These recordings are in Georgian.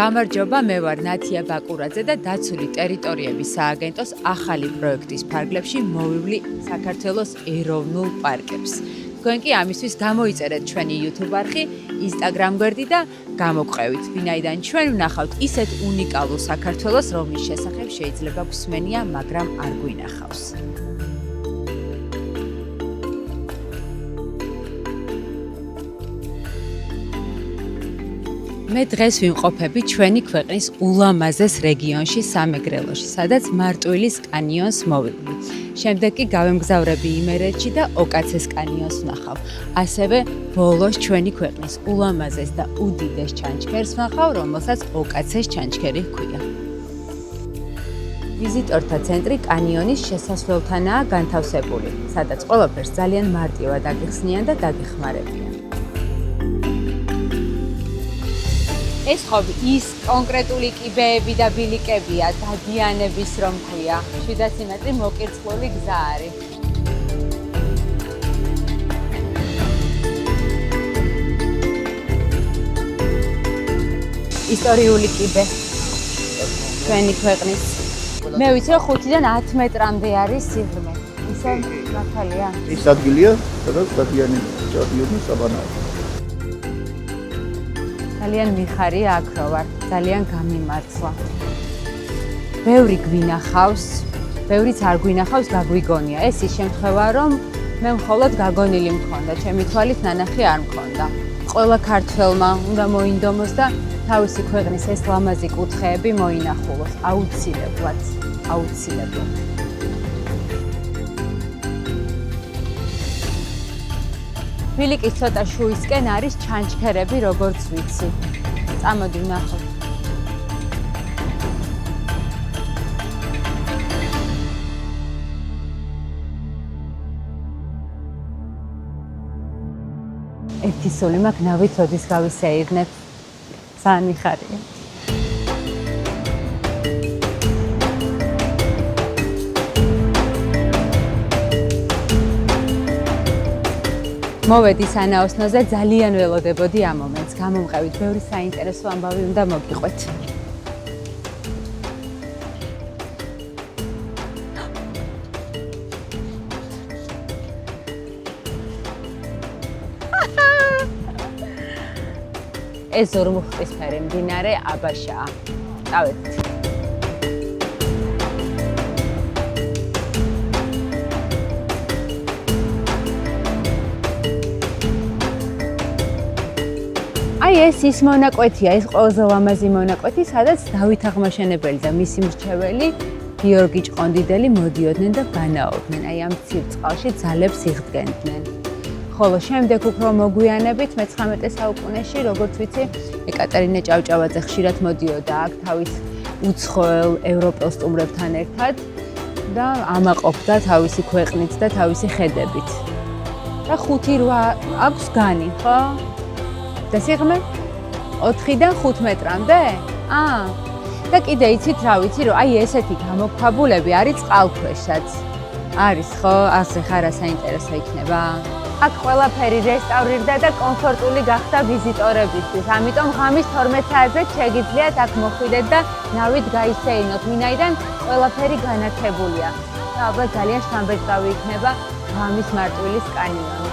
გამარჯობა, მე ვარ ნათია ბაკურაძე და დაცული ტერიტორიების სააგენტოს ახალი პროექტის ფარგლებში მოვივლი საქართველოს ეროვნულ პარკებს. თქვენ კი ამისთვის გამოიწერეთ ჩვენი YouTube არხი, Instagram გვერდი და გამოგყევით, ვინაიდან ჩვენ ვნახავთ ისეთ უნიკალურ საქართველოს, რომლის შესახებ შეიძლება გვსმენია, მაგრამ არ გვინახავს. მე დღეს ვიმყოფები ჩვენი ქვეყნის ულამაზეს რეგიონში სამეგრელოში, სადაც მარტვილის კანიონს მოვივლი. შემდეგ კი გავემგზავრები იმერეთში და ოკაცეს კანიონს ვნახავ. ასევე ბოლოს ჩვენი ქვეყნის ულამაზეს და უდიდეს ჩანჩქერს ვნახავ, რომელსაც ოკაცეს ჩანჩქერი ჰქვია. ვიზიტორთა ცენტრი კანიონის შესასვლელთანაა განთავსებული, სადაც ყველაფერს ძალიან მარტივად აგიხსნიან და დაგეხმარებიან. ეს ხო ის კონკრეტული კიბეები და ბილიკებია, დადიანების რომ ქვია. 700 მეტრი მოკირწყლული გზა არის. ისტორიული კიბე. ჩვენი ქვეყნის. მე ვიცი რომ 5-დან 10 მეტრამდე არის სიღრმე. ისე მართალია? ის ადგილია, სადაც დადიანები ჭადიოდნენ საბანაოდ. ძალიან მიხარია აქ რო ვარ, ძალიან გამიმართლა. ბევრი გვინახავს, ბევრიც არ გვინახავს, გაგვიგონია. ეს ის შემთხვევა, რომ მე მხოლოდ გაგონილი მქონდა, ჩემი თვალით ნანახი არ მქონდა. ყველა ქართველმა უნდა მოინდომოს და თავისი ქვეყნის ეს ლამაზი კუთხეები მოინახულოს, აუცილებლად, აუცილებლად. ბილიკის ცოტა შუისკენ არის ჩანჩქერები, როგორც ვიცი. წამოდი ვნახოთ. ერთი სული მაქვს, ნავით როდის გავისეირნებ. ძალიან მიხარია. მოვედი სანაოსნოზე, ძალიან ველოდებოდი ამ მომენტს. გამომყევით, ბევრი საინტერესო ამბავი უნდა მოგიყვეთ. ეს ზორმუხტისფერი მდინარე აბაშაა. წავედით. ეს ის მონაკვეთია, ეს ყველაზე ლამაზი მონაკვეთი, სადაც დავით აღმაშენებელი და მისი მრჩეველი გიორგი ჭყონდიდელი მოდიოდნენ და განაობდნენ. ამ ცივ წყალში ძალებს იღდგენდნენ. ხოლო შემდეგ უფრო მოგვიანებით მე-19 საუკუნეში, როგორც ვიცი, ეკატერინე ჭავჭავაძე ხშირად მოდიოდა აქ თავის უცხოელ ევროპელ სტუმრებთან ერთად და ამაყობდა თავისი ქვეყნით და თავისი ხედებით. და 5-8 აქვს განი, ხო? და სიღრმე 4-დან 5 მეტრამდე? და კიდე იცით რა ვიცი, რომ ესეთი გამოქვაბულები არის წყალქვეშაც. არის ხო? ასე ხარა საინტერესო იქნება. აქ ყველაფერი რესტავრირდა და კომფორტული გახდა ვიზიტორებისთვის. ამიტომ ღამის 12 საათზე შეგიძლიათ აქ მოხვიდეთ და ნავით გაისეირნოთ, ვინაიდან ყველაფერი განათებულია. და ალბათ ძალიან შთამბეჭდავი იქნება ღამის მარტვილის კანიონი.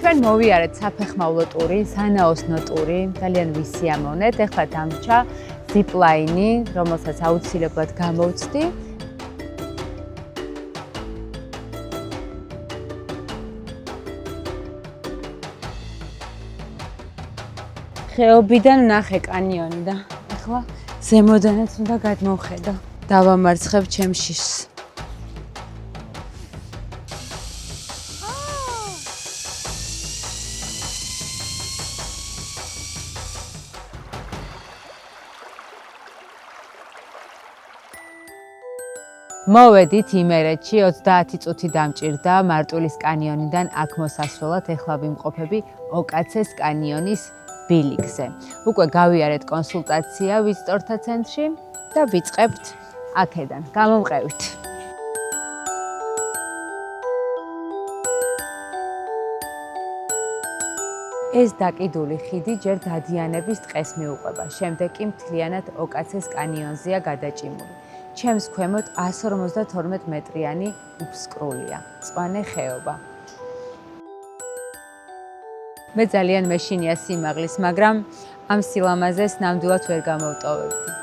ჩვენ მოვიარეთ საფეხმავლო ტური, სანაოსნო ტური, ძალიან ვისიამოვნეთ. ეხლა დამრჩა ზიპლაინი, რომელსაც აუცილებლად გამოვცდი. ხეობიდან ვნახე კანიონი და ეხლა ზემოდანაც უნდა გადმოვხედო. დავამარცხებ ჩემ შიშს. მოვედით იმერეთში, 30 წუთი დამჭირდა მარტვილის კანიონიდან აქ მოსასვლელად. ეხლა ვიმყოფები ოკაცეს კანიონის ბილიკზე. უკვე გავიარეთ კონსულტაცია ვიზიტორთა ცენტრში და ვიწყებთ აქედან. გამომყევით. ეს დაკიდული ხიდი ჯერ დადიანების ტყეს მიუყვება, შემდეგ კი მთლიანად ოკაცეს კანიონზეა გადაჭიმული. ჩემს ქვემოთ 152 მეტრიანი უფსკრულია, მწვანე ხეობა. მე ძალიან მეშინია სიმაღლის, მაგრამ ამ სილამაზეს ნამდვილად ვერ გამოვტოვებდი.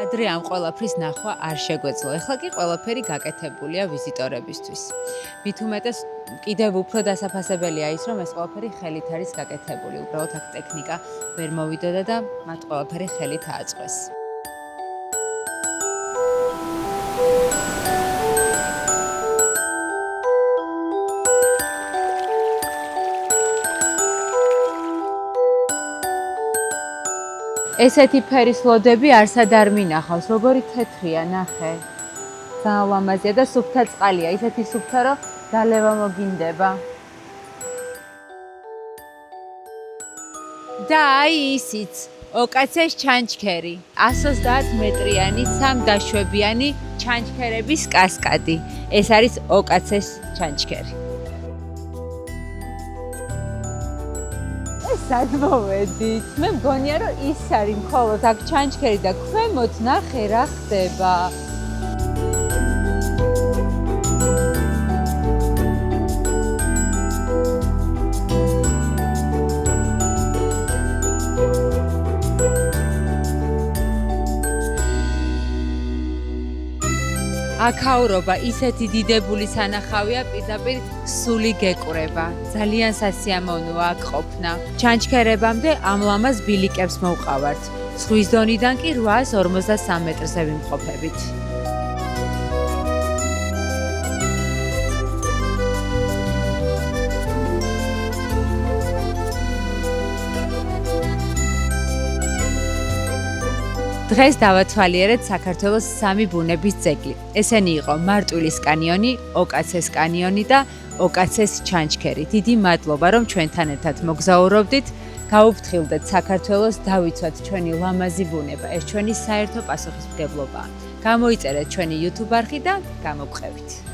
ადრე ამ ყველაფრის ნახვა არ შეგვეძლო. ეხლა კი ყველაფერი გაკეთებულია ვიზიტორებისთვის. მით უმეტეს კიდევ უფრო დასაფასებელია ის, რომ ეს ყველაფერი ხელით არის გაკეთებული. უბრალოდ აქ ტექნიკა ვერ მოვიდოდა და მათ ყველაფერი ხელით ააწყვეს. ესეთი ფერის ლოდები არსად არ მინახავს, როგორი თეთრია, ნახე. ძალიან ლამაზია და სუფთა წყალია, ისეთი სუფთა, რომ დალევა მოგინდება. და აი ისიც, ოკაცეს ჩანჩქერი, 130 მეტრიანი, 3 დაშვებიანი ჩანჩქერების კასკადი. ეს არის ოკაცეს ჩანჩქერი. სად მოვედით? მე მგონია, რომ ის არის მხოლოდ აქ ჩანჩქერი და ქვემოთ ნახე რა ხდება. აქაურობა ისეთი დიდებული სანახავია, პირდაპირ სული გეკვრება. ძალიან სასიამოვნოა აქ ყოფნა. ჩანჩქერებამდე ამ ლამაზ ბილიკებს მოვყავართ. ზღვის დონიდან კი 853 მეტრზე ვიმყოფებით. დღეს დავათვალიერეთ საქართველოს 3 ბუნების ძეგლი. ესენი იყო მარტვილის კანიონი, ოკაცეს კანიონი და ოკაცეს ჩანჩქერი. დიდი მადლობა, რომ ჩვენთან ერთად მოგზაურობდით. გაუფრთხილდეთ საქართველოს, დავიცვათ ჩვენი ლამაზი ბუნება. ეს ჩვენი საერთო პასუხისმგებლობაა. გამოიწერეთ ჩვენი YouTube არხი და გამოგყევით.